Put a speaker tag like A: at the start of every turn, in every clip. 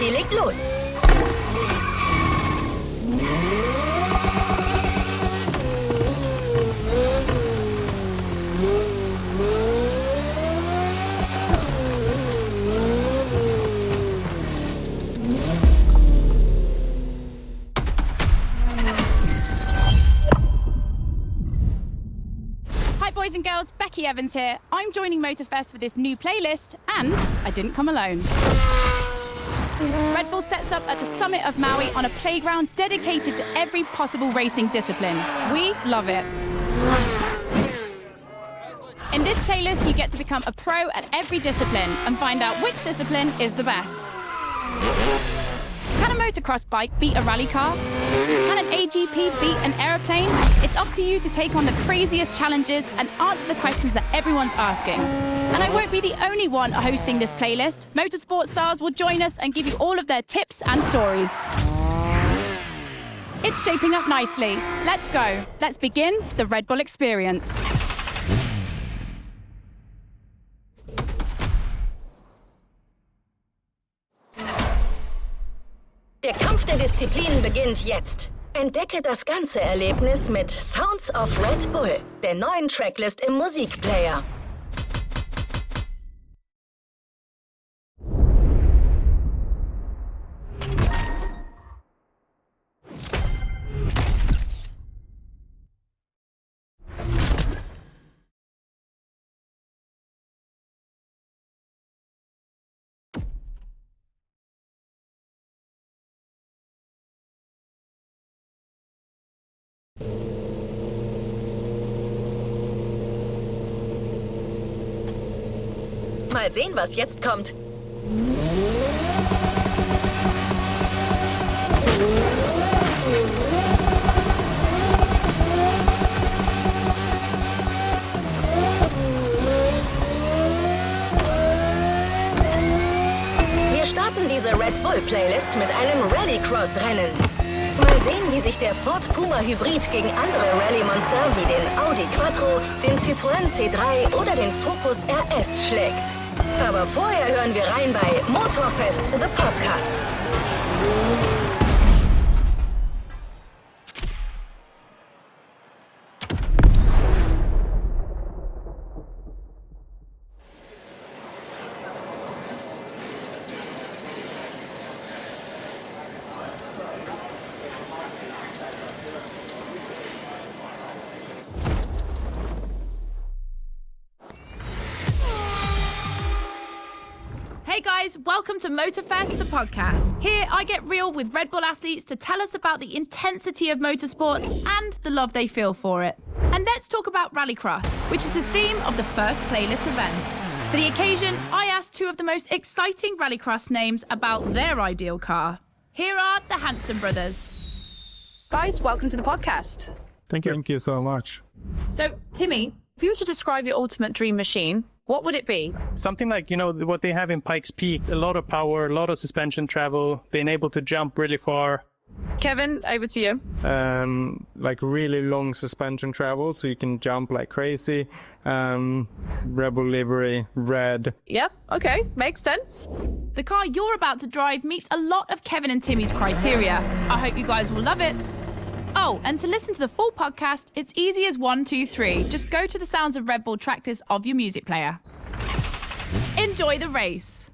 A: Party legt los.
B: Boys and girls, Becky Evans here. I'm joining MOTORFEST for this new playlist, and I didn't come alone. Red Bull sets up at the summit of Maui on a playground dedicated to every possible racing discipline. We love it. In this playlist, you get to become a pro at every discipline and find out which discipline is the best. Can a motocross bike beat a rally car? Can an AGP beat an aeroplane? It's up to you to take on the craziest challenges and answer the questions that everyone's asking. And I won't be the only one hosting this playlist. Motorsport stars will join us and give you all of their tips and stories. It's shaping up nicely. Let's go. Let's begin the Red Bull experience.
A: Der Kampf der Disziplinen beginnt jetzt. Entdecke das ganze Erlebnis mit Sounds of Red Bull, der neuen Tracklist im Musikplayer. Mal sehen, was jetzt kommt. Wir starten diese Red Bull Playlist mit einem Rallycross-Rennen. Mal sehen, wie sich der Ford Puma Hybrid gegen andere Rallye-Monster wie den Audi Quattro, den Citroën C3 oder den Focus RS schlägt. Aber vorher hören wir rein bei MOTORFEST, the Podcast.
B: Hey guys, welcome to MOTORFEST, the podcast. Here I get real with Red Bull athletes to tell us about the intensity of motorsports and the love they feel for it. And let's talk about Rallycross, which is the theme of the first playlist event. For the occasion, I asked two of the most exciting Rallycross names about their ideal car. Here are the Hanson brothers. Guys, welcome to the podcast.
C: Thank you. Thank you so much.
B: So, Timmy, if you were to describe your ultimate dream machine, what would it be?
C: Something like, what they have in Pikes Peak, a lot of power, a lot of suspension travel, being able to jump really far.
B: Kevin, over to you.
D: Like really long suspension travel, so you can jump like crazy. Rebel livery, red.
B: Yeah, okay, makes sense. The car you're about to drive meets a lot of Kevin and Timmy's criteria. I hope you guys will love it. Oh, and to listen to the full podcast, it's easy as 1, 2, 3. Just go to the Sounds of Red Bull tracklist of your music player. Enjoy the race.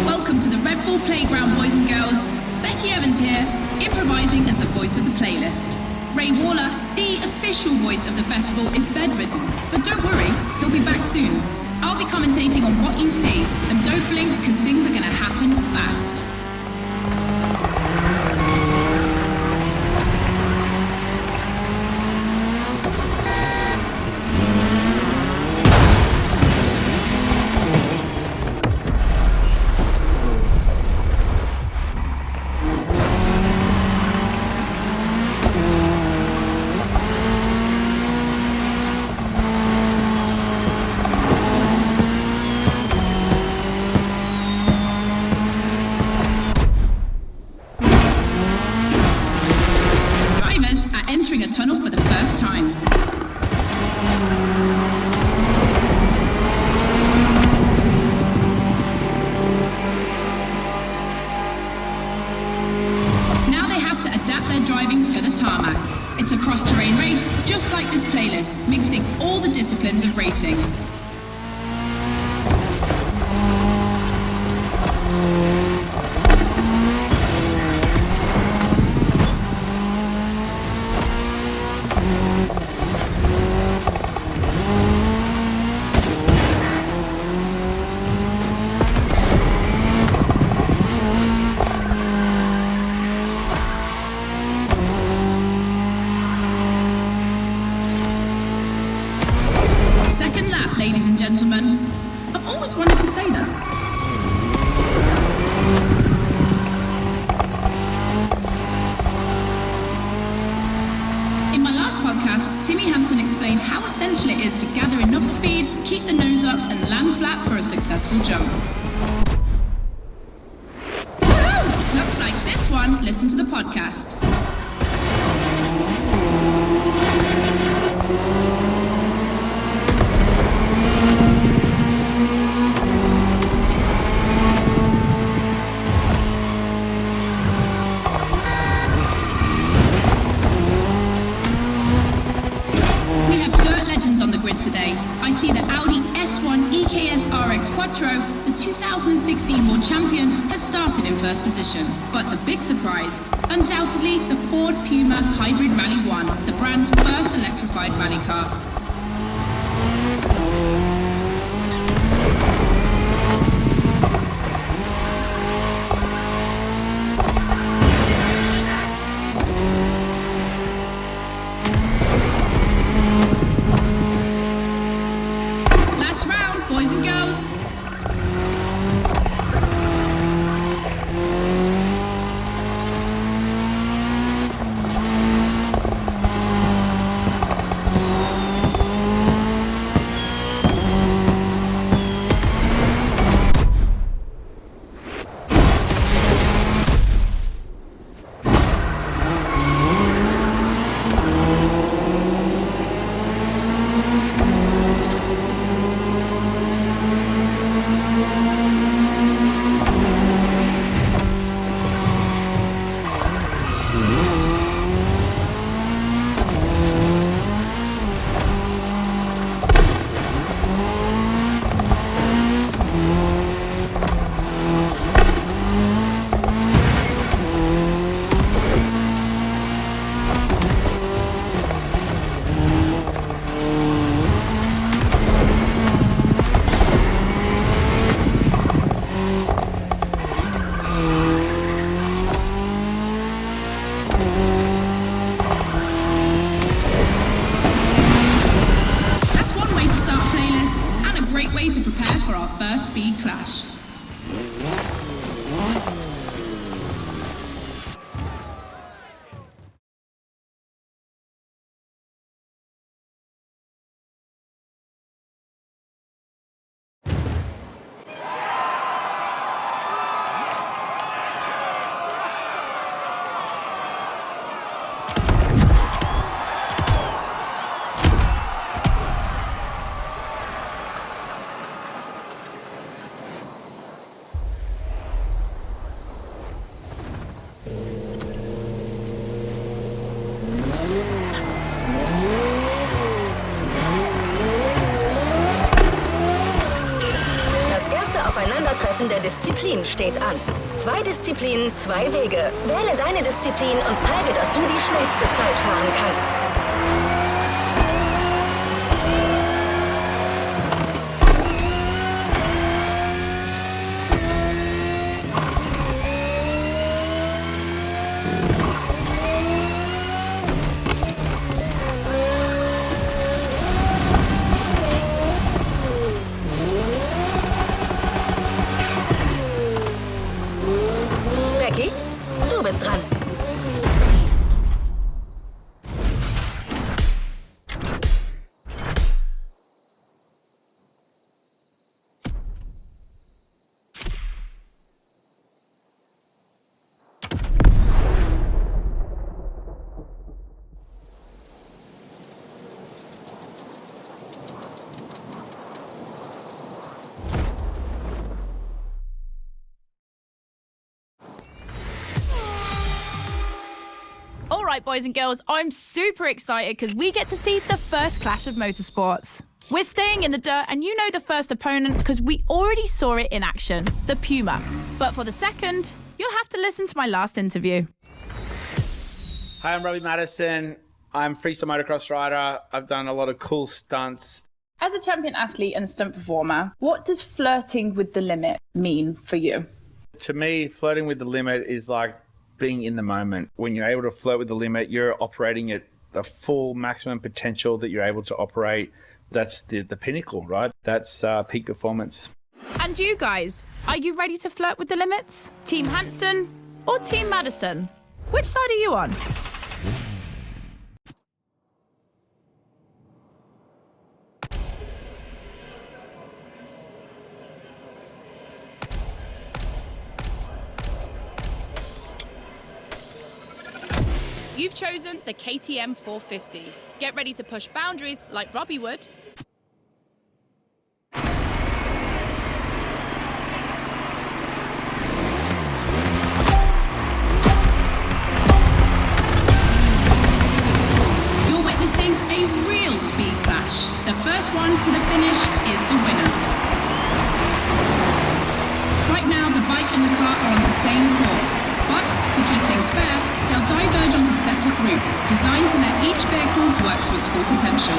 B: Welcome to the Red Bull Playground, boys and girls. Becky Evans here, improvising as the voice of the playlist. Ray Waller, the official voice of the festival, is bedridden, but don't worry, he'll be back soon. I'll be commentating on what you see, and don't blink because things are going to happen fast. disciplines of racing. Second lap, ladies and gentlemen. I've always wanted to say that. In my last podcast, Timmy Hansen explained how essential it is to gather enough speed, keep the nose up, and land flat for a successful jump. Woohoo! Looks like this one. Listen to the podcast. We have dirt legends on the grid today. I see the Audi S1 EKS RX Quattro, the 2016 World Champion, has started in first position. But the big surprise, undoubtedly the Ford Puma Hybrid Rally 1, the brand's first electrified rally car. Last round, boys and girls. That's one way to start a playlist and a great way to prepare for our first speed clash.
A: Das erste Aufeinandertreffen der Disziplin steht an. 2 Disziplinen, 2 Wege. Wähle deine Disziplin und zeige, dass du die schnellste Zeit fahren kannst. Becky, du bist dran.
B: All right, boys and girls, I'm super excited because we get to see the first clash of motorsports. We're staying in the dirt, and you know the first opponent because we already saw it in action, the Puma. But for the second, you'll have to listen to my last interview.
E: Hi, I'm Robbie Madison. I'm freestyle motocross rider. I've done a lot of cool stunts.
B: As a champion athlete and stunt performer, what does flirting with the limit mean for you?
E: To me, flirting with the limit is like being in the moment. When you're able to flirt with the limit, you're operating at the full maximum potential that you're able to operate. That's the pinnacle, right? That's peak performance.
B: And you guys, are you ready to flirt with the limits? Team Hansen or Team Madison? Which side are you on? You've chosen the KTM 450. Get ready to push boundaries like Robbie would. You're witnessing a real speed clash. The first one to the finish is the winner. Right now, the bike and the car are on the same course, but to keep things fair, they'll diverge onto separate routes, designed to let each vehicle work to its full potential.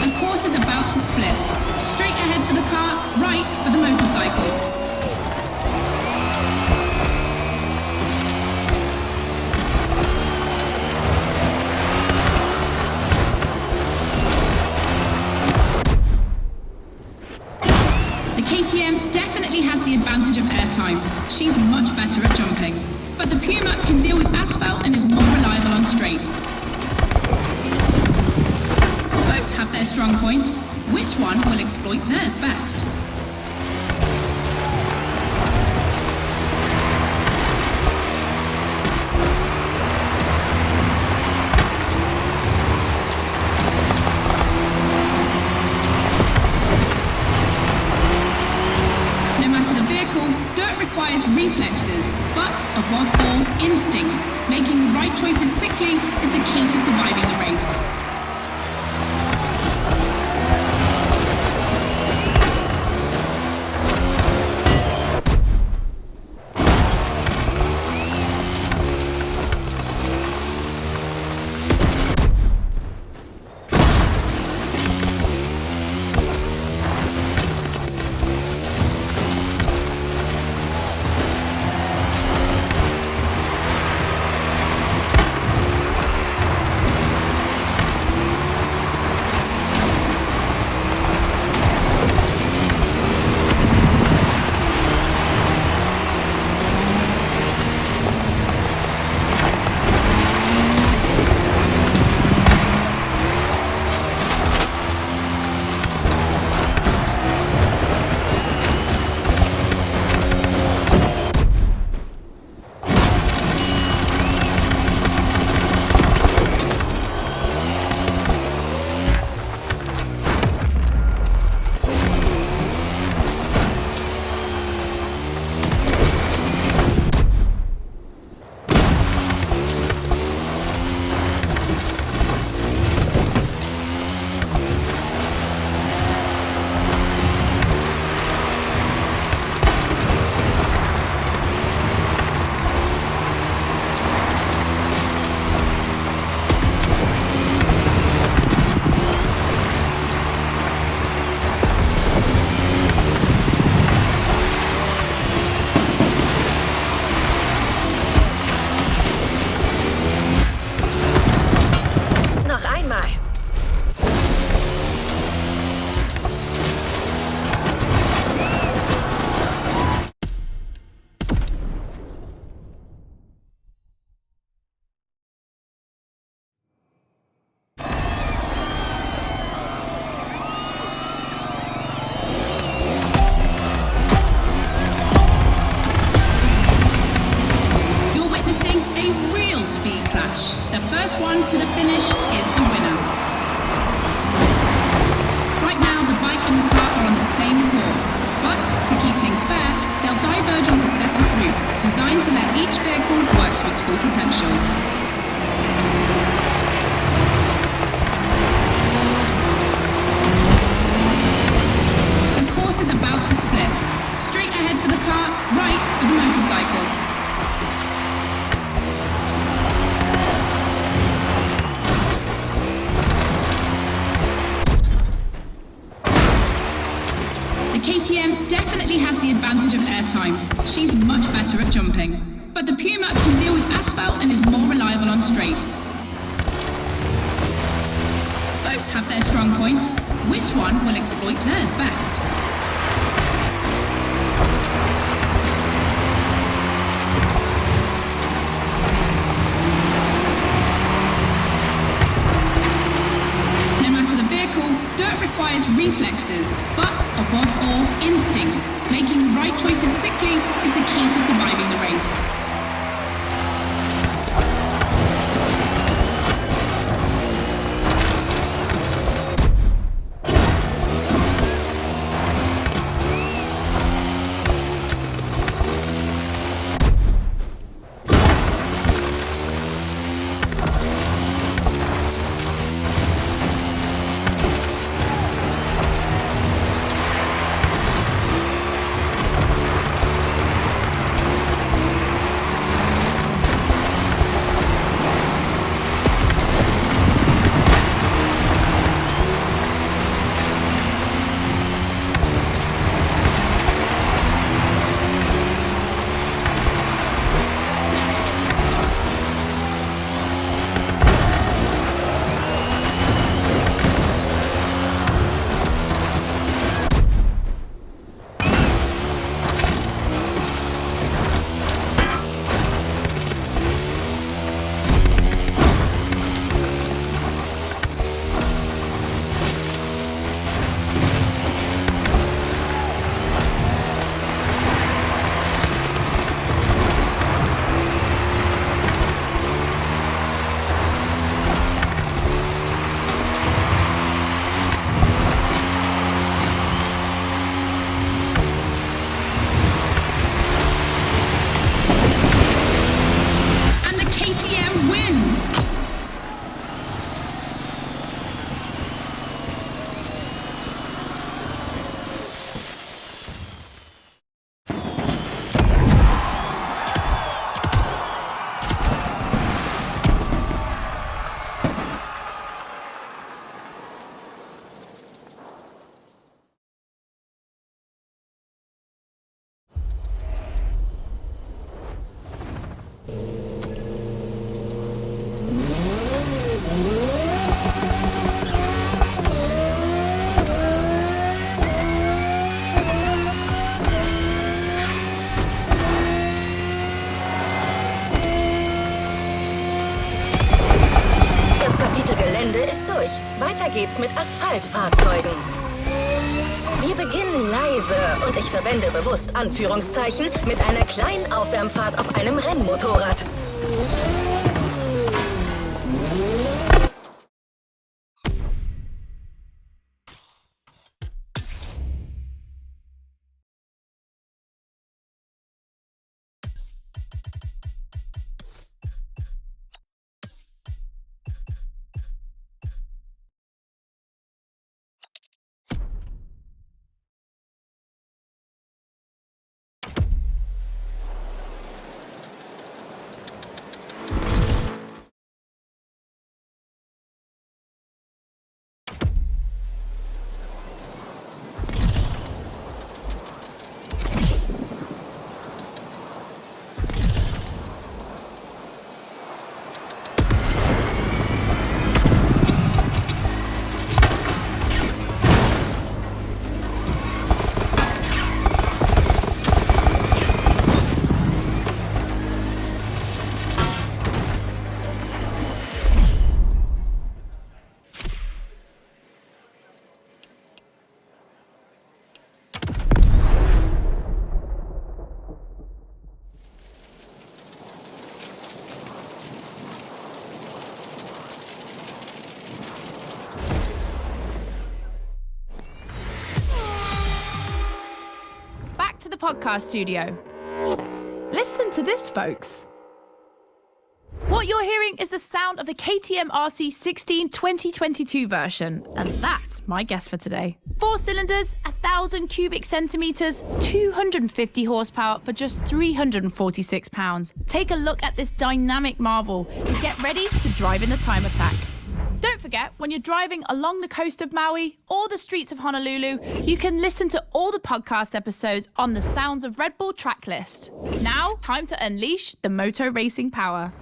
B: The course is about to split. Straight ahead for the car, right for the motorcycle. KTM definitely has the advantage of airtime. She's much better at jumping. But the Puma can deal with asphalt and is more reliable on straights. Both have their strong points. Which one will exploit theirs best? Dirt requires reflexes, but above all, instinct. Making the right choices quickly is the key to surviving the race. to the finish is the winner. Right now, the bike and the car are on the same course, But to keep things fair, they'll diverge onto separate routes, designed to let each vehicle work to its full potential. The course is about to split. Straight ahead for the car, right for the motorcycle. The KTM definitely has the advantage of airtime. She's much better at jumping. But the Puma can deal with asphalt and is more reliable on straights. Both have their strong points. Which one will exploit theirs best? No matter the vehicle, dirt requires reflexes, but above all, instinct. Making the right choices quickly is the key to surviving the race.
A: Weiter geht's mit Asphaltfahrzeugen. Wir beginnen leise und ich verwende bewusst Anführungszeichen mit einer kleinen Aufwärmfahrt auf einem Rennmotorrad.
B: podcast studio. Listen to this, folks. What you're hearing is the sound of the KTM RC16 2022 version, and that's my guess for today. 4 cylinders, 1,000 cubic centimeters, 250 horsepower for just 346 pounds. Take a look at this dynamic marvel and get ready to drive in the time attack. Don't forget, when you're driving along the coast of Maui or the streets of Honolulu, you can listen to all the podcast episodes on the Sounds of Red Bull track list. Now, time to unleash the moto racing power.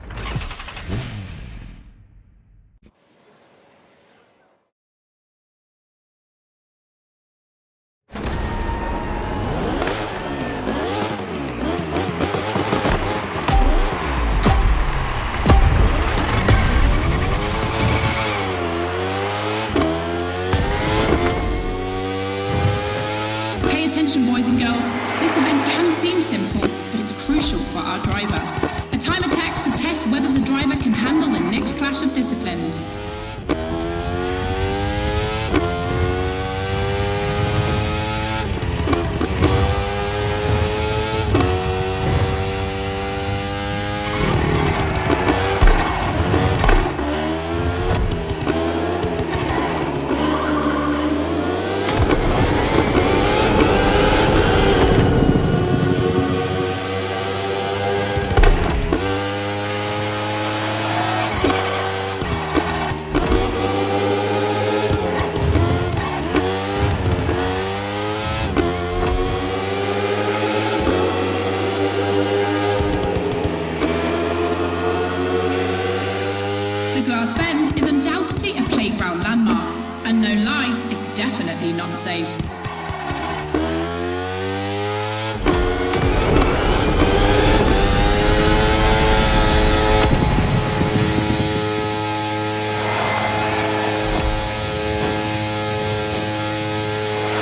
F: Boys and girls, this event can seem simple, but it's crucial for our driver. A time attack to test whether the driver can handle the next clash of disciplines. The Glass Bend is undoubtedly a playground landmark, and no lie, it's definitely not safe.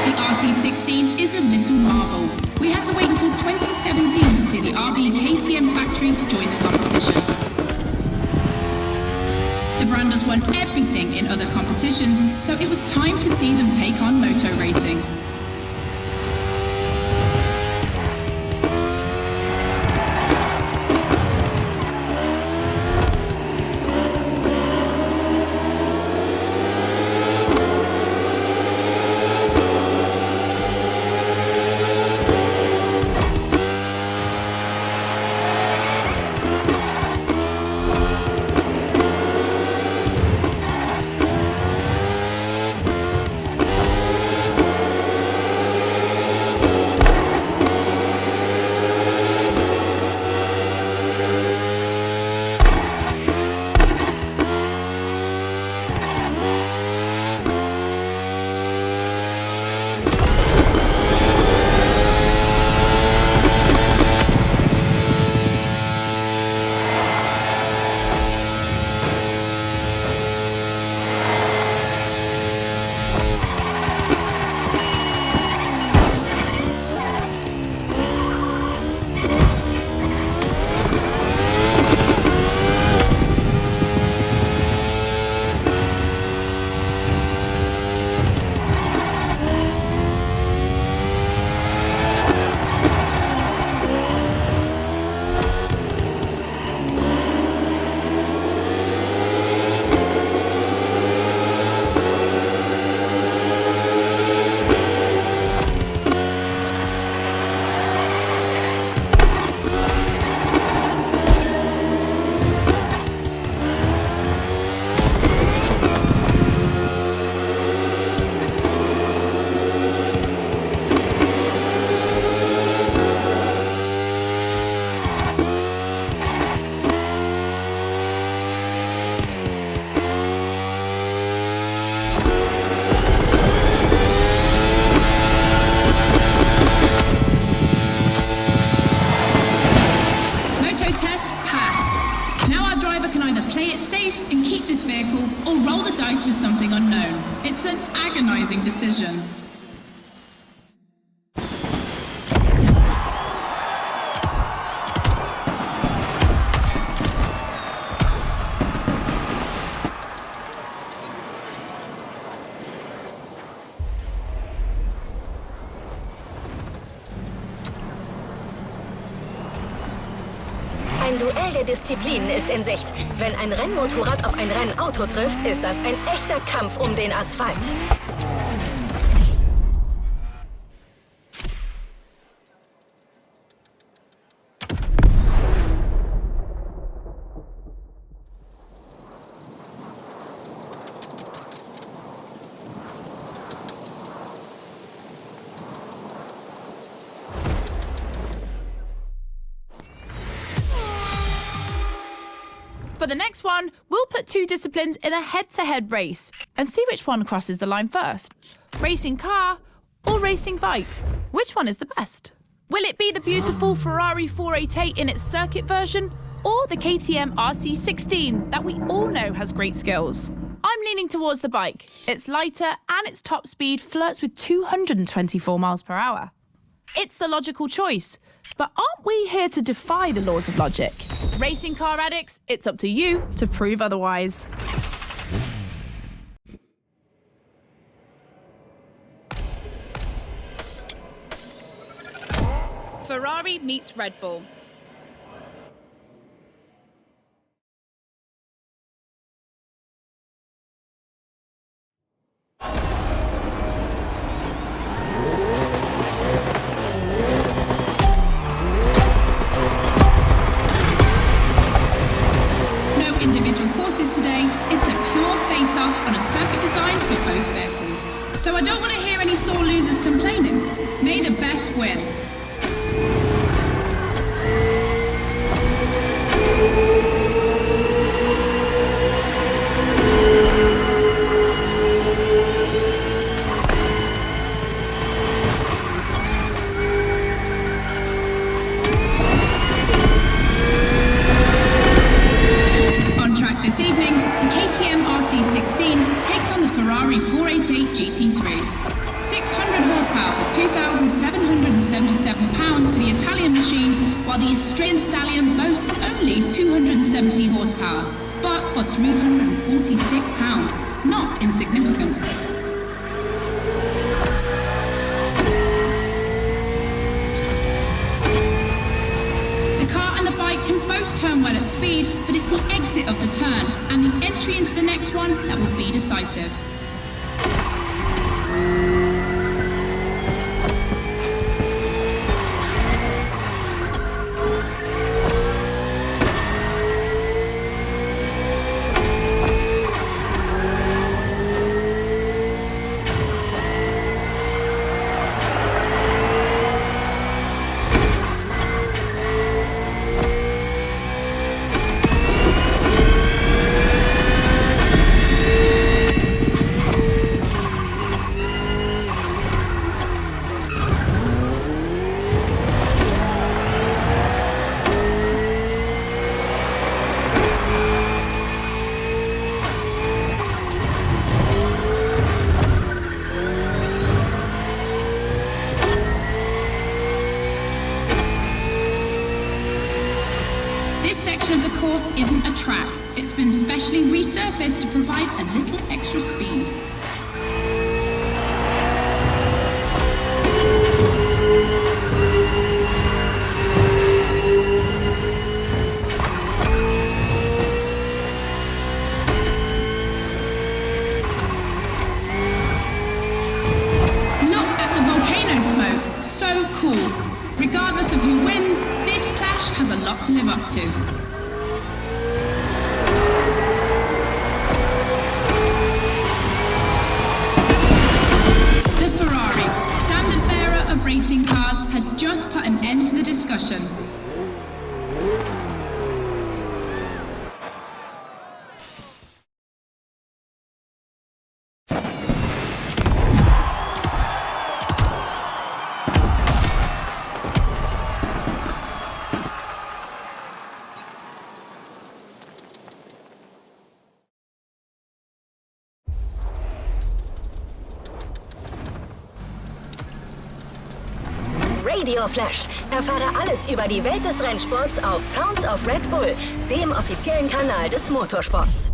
F: The RC16 is a little marvel. We had to wait until 2017 to see the RB KTM factory join the competition. The brand has won everything in other competitions, so it was time to see them take on moto racing. something unknown. It's an agonizing decision.
A: Teil der Disziplin ist in Sicht. Wenn ein Rennmotorrad auf ein Rennauto trifft, ist das ein echter Kampf um den Asphalt.
B: For the next one, we'll put two disciplines in a head-to-head race and see which one crosses the line first. Racing car or racing bike? Which one is the best? Will it be the beautiful Ferrari 488 in its circuit version or the KTM RC16 that we all know has great skills? I'm leaning towards the bike. It's lighter and its top speed flirts with 224 miles per hour. It's the logical choice, but aren't we here to defy the laws of logic? Racing car addicts, it's up to you to prove otherwise. Ferrari meets Red Bull.
F: Individual courses today, it's a pure face-off on a circuit designed for both vehicles. So I don't want to hear any sore losers complaining. May the best win. This evening, the KTM RC16 takes on the Ferrari 488 GT3. 600 horsepower for 2,777 pounds for the Italian machine, while the Austrian stallion boasts only 270 horsepower, but for 346 pounds, not insignificant. Can both turn well at speed, but it's the exit of the turn and the entry into the next one that will be decisive. Isn't a track. It's been specially resurfaced to provide a little extra speed. Look at the volcano smoke. So cool. Regardless of who wins, this clash has a lot to live up to. Racing cars has just put an end to the discussion.
A: Radio Flash. Erfahre alles über die Welt des Rennsports auf Sounds of Red Bull, dem offiziellen Kanal des Motorsports.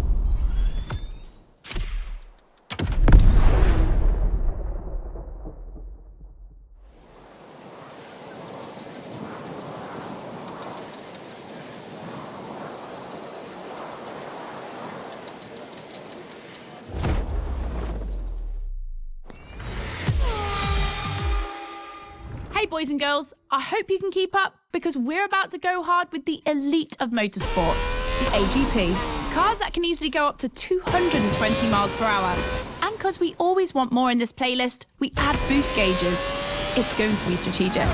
B: Hey boys and girls, I hope you can keep up because we're about to go hard with the elite of motorsports, the AGP. Cars that can easily go up to 220 miles per hour. And because we always want more in this playlist, we add boost gauges. It's going to be strategic.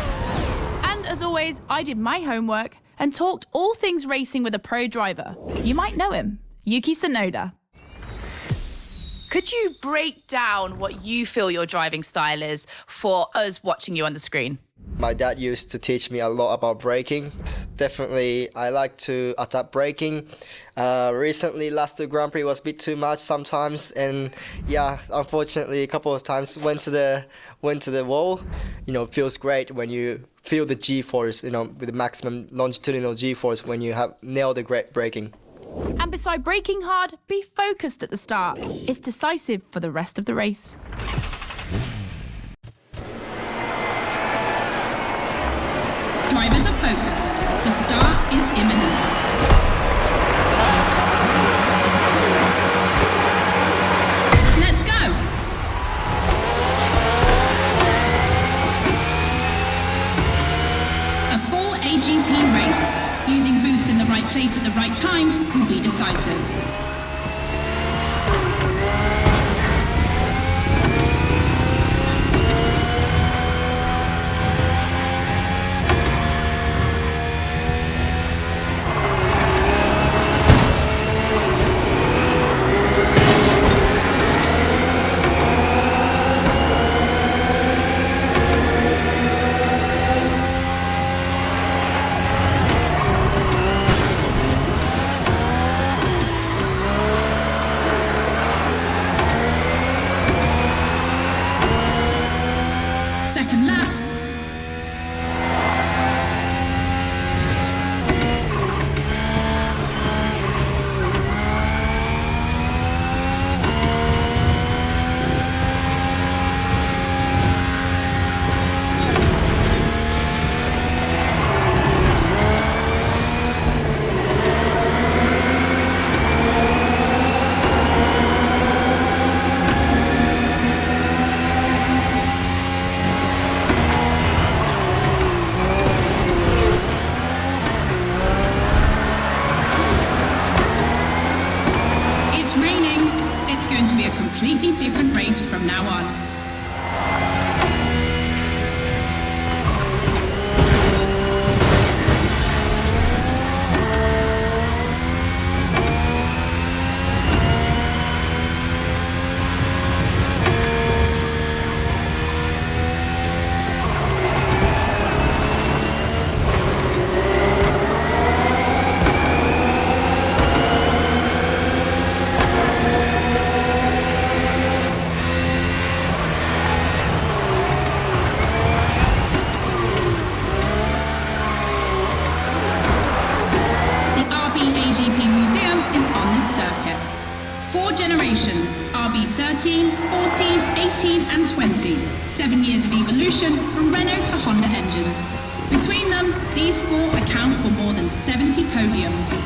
B: And as always, I did my homework and talked all things racing with a pro driver. You might know him, Yuki Tsunoda. Could you break down what you feel your driving style is for us watching you on the screen?
G: My dad used to teach me a lot about braking. Definitely, I like to adapt braking. Recently, last two Grand Prix was a bit too much sometimes, and yeah, unfortunately, a couple of times went to the wall. You know, it feels great when you feel the G-force. You know, with the maximum longitudinal G-force when you have nailed the great braking.
B: And beside braking hard, be focused at the start. It's decisive for the rest of the race.
F: Drivers are focused. The start is imminent. Let's go! A full AGP race. Using boosts in the right place at the right time will be decisive. Second lap. It's raining. It's going to be a completely different race from now on. Generations, RB13, 14, 18 and 20. 7 years of evolution from Renault to Honda engines. Between them, these four account for more than 70 podiums.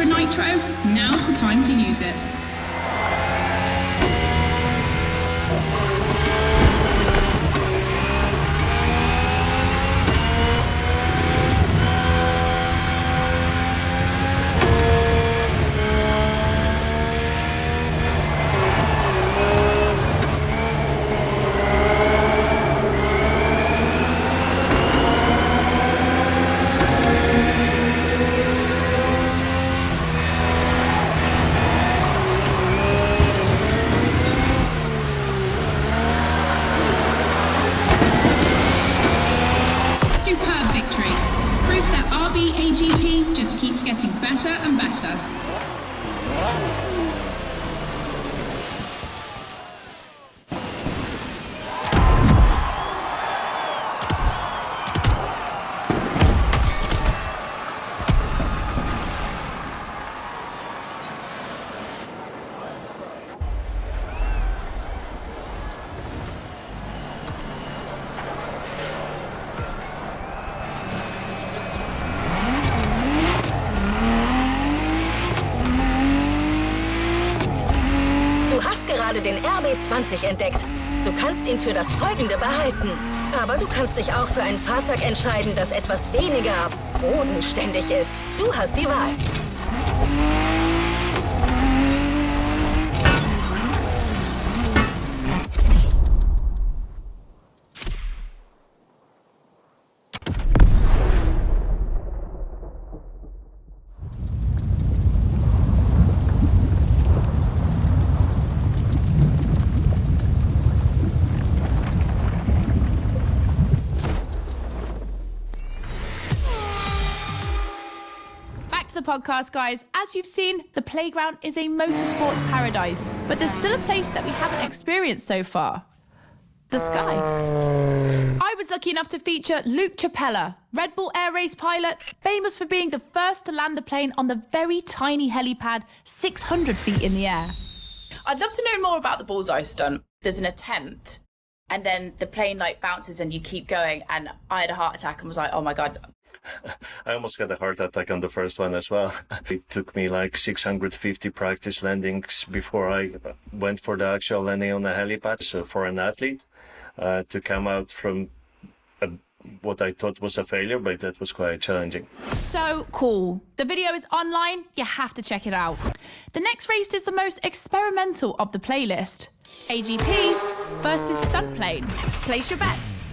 F: Nitro, now's the time to use it.
A: gerade den RB20 entdeckt. Du kannst ihn für das Folgende behalten. Aber du kannst dich auch für ein Fahrzeug entscheiden, das etwas weniger bodenständig ist. Du hast die Wahl.
B: The podcast, guys. As you've seen, the playground is a motorsports paradise, but there's still a place that we haven't experienced so far: the sky. I was lucky enough to feature Luke Chapella, Red Bull Air Race pilot, famous for being the first to land a plane on the very tiny helipad 600 feet in the air.
H: I'd love to know more about the bullseye stunt. There's an attempt, and then the plane bounces and you keep going, and I had a heart attack and was like, oh my God.
I: I almost had a heart attack on the first one as well. It took me like 650 practice landings before I went for the actual landing on the helipad. So for an athlete to come out from what I thought was a failure, but that was quite challenging.
B: So cool. The video is online. You have to check it out. The next race is the most experimental of the playlist: AGP versus stunt plane. Place your bets.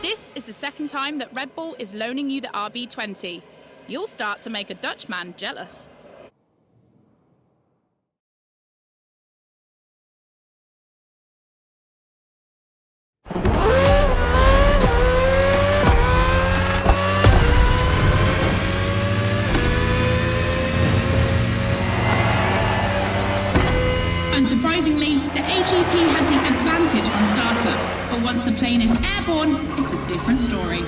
B: This is the second time that Red Bull is loaning you the RB20. You'll start to make a Dutchman jealous.
F: Unsurprisingly, the AGP has the advantage on starter, but once the plane is airborne, it's a different story.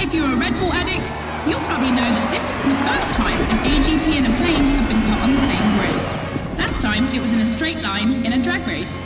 F: If you're a Red Bull addict, you'll probably know that this isn't the first time an AGP and a plane have been put on the same grid. Last time, it was in a straight line in a drag race.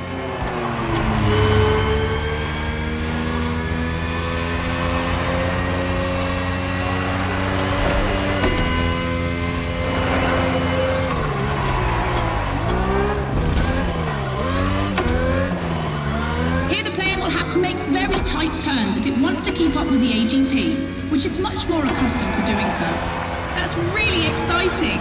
F: Here the plane will have to make very tight turns if it wants to keep up with the AGP, which is much more accustomed to doing so. That's really exciting!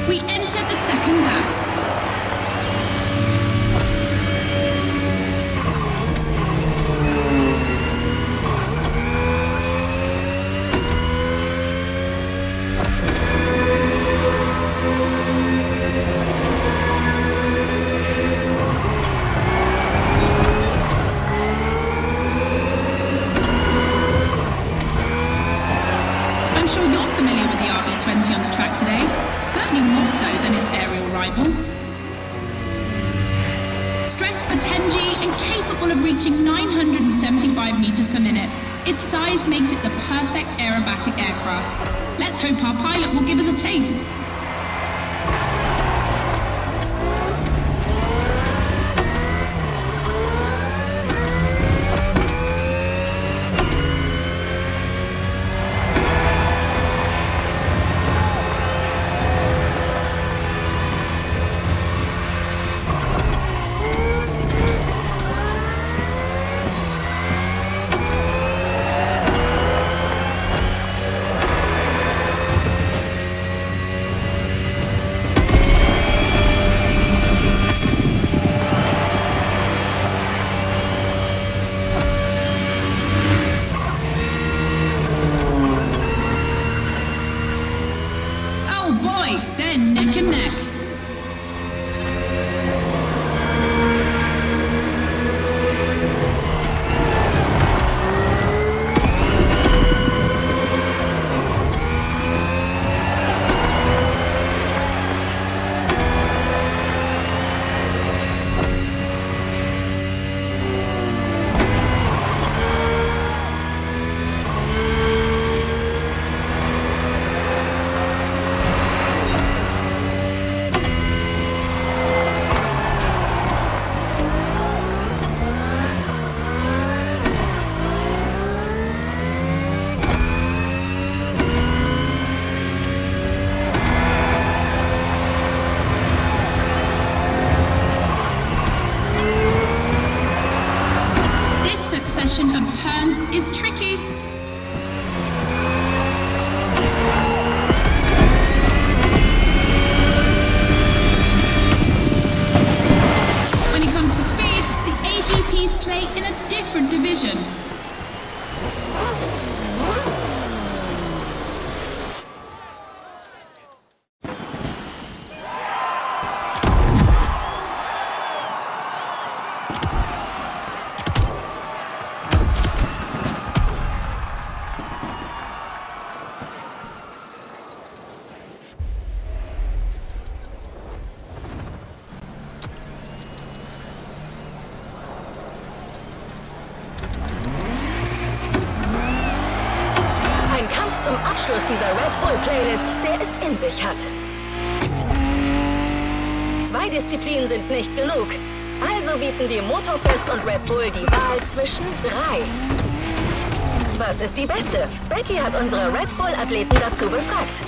F: We entered the second lap. I'm sure you're familiar with the RB20 on the track today, certainly more so than its aerial rival. Stressed for 10G and capable of reaching 975 meters per minute, its size makes it the perfect aerobatic aircraft. Let's hope our pilot will give us a taste. neck and neck. Of turns is tricky. When it comes to speed, the AGPs play in a different division.
A: Zum Abschluss dieser Red Bull Playlist, der es in sich hat. 2 Disziplinen sind nicht genug. Also bieten die MOTORFEST und Red Bull die Wahl zwischen 3. Was ist die beste? Becky hat unsere Red Bull Athleten dazu befragt.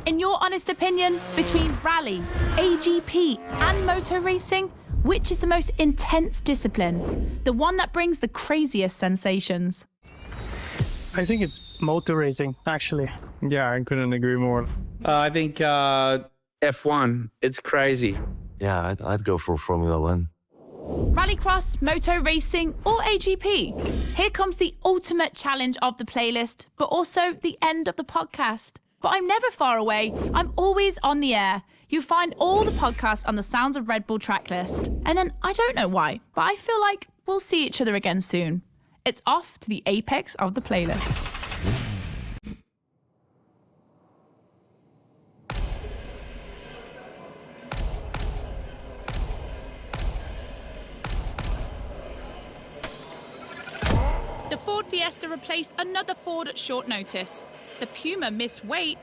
B: In your honest opinion, between rally, AGP and motor racing, which is the most intense discipline? The one that brings the craziest sensations?
C: I think it's motor racing, actually.
D: Yeah, I couldn't agree more.
J: I think F1. It's crazy.
K: Yeah, I'd go for Formula One.
B: Rallycross, motor racing, or AGP? Here comes the ultimate challenge of the playlist, but also the end of the podcast. But I'm never far away. I'm always on the air. You find all the podcasts on the Sounds of Red Bull tracklist. And then I don't know why, but I feel like we'll see each other again soon. It's off to the apex of the playlist. The Ford Fiesta replaced another Ford at short notice. The Puma missed weight.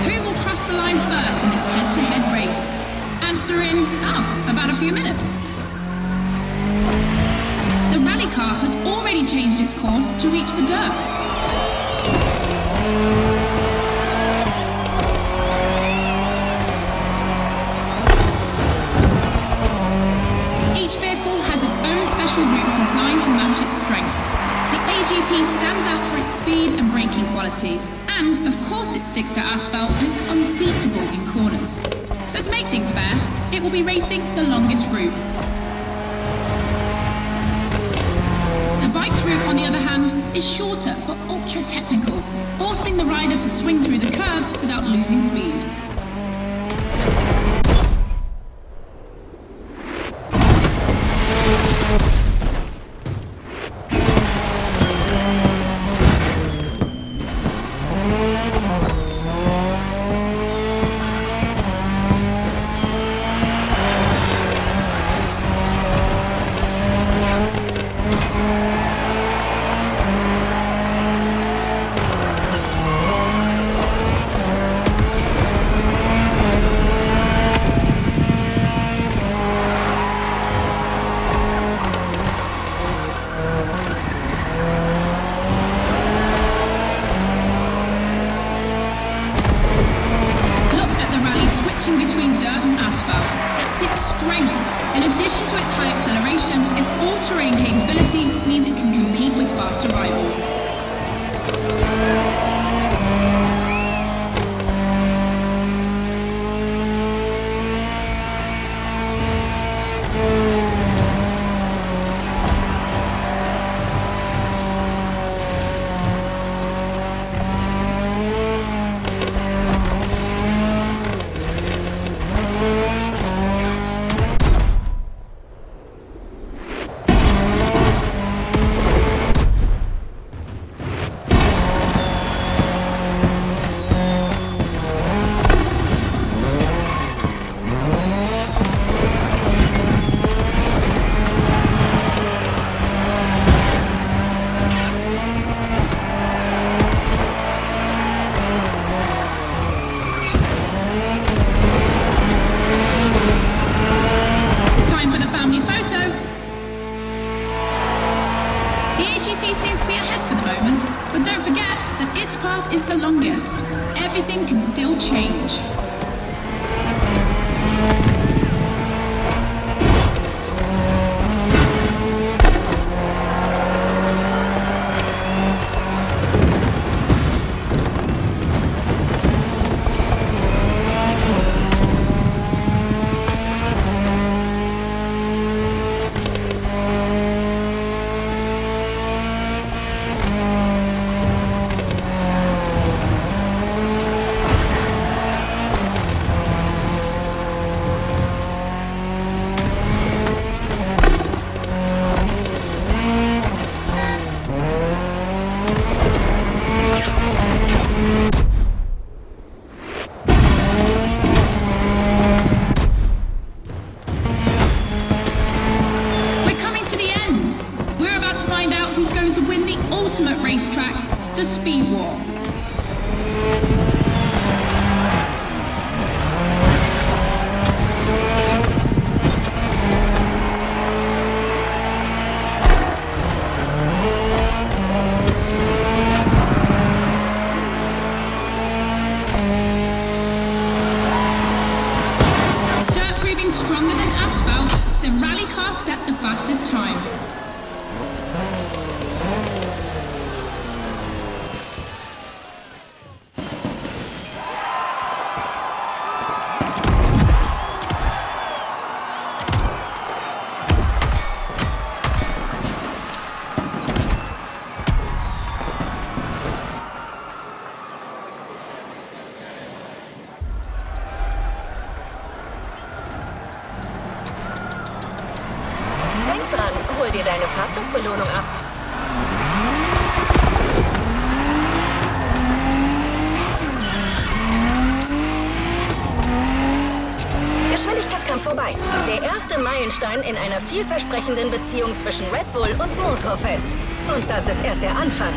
F: Who will cross the line first in this head-to-head race? Answer in, about a few minutes. The rally car has already changed its course to reach the dirt. Each vehicle has its own special route designed to match its strengths. The AGP stands out for its speed and braking quality, and of course it sticks to asphalt and is unbeatable in corners. So to make things fair, it will be racing the longest route. The bike's route, on the other hand, is shorter but ultra-technical, forcing the rider to swing through the curves without losing speed. its all-terrain capability means it can compete with faster rivals. Seems to be ahead for the moment, but don't forget that its path is the longest. Everything can still change. Ultimate racetrack, the Speed War. Dirt proving stronger than asphalt, the rally car set the fastest time.
A: Denk dran, hol dir deine Fahrzeugbelohnung ab. Geschwindigkeitskampf vorbei. Der erste Meilenstein in einer vielversprechenden Beziehung zwischen Red Bull und MOTORFEST. Und das ist erst der Anfang.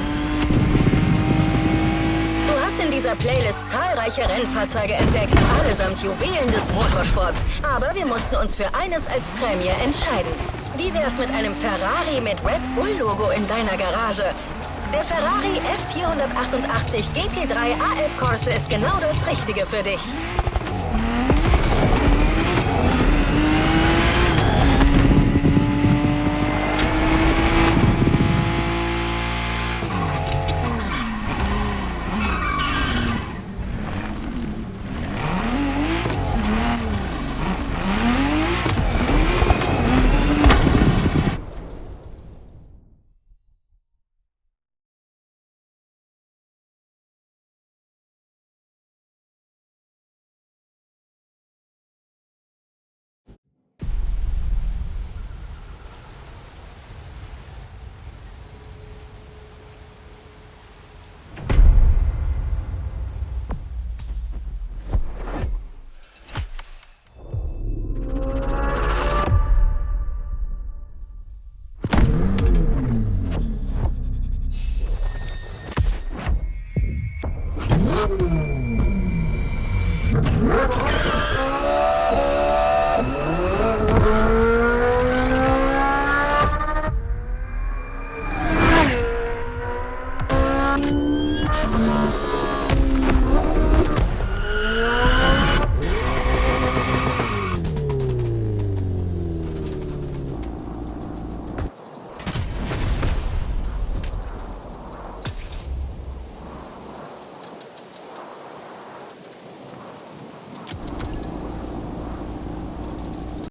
A: Du hast in dieser Playlist zahlreiche Rennfahrzeuge entdeckt, allesamt Juwelen des Motorsports. Aber wir mussten uns für eines als Prämie entscheiden. Wie wär's mit einem Ferrari mit Red Bull-Logo in deiner Garage? Der Ferrari F488 GT3 AF Corse ist genau das Richtige für dich.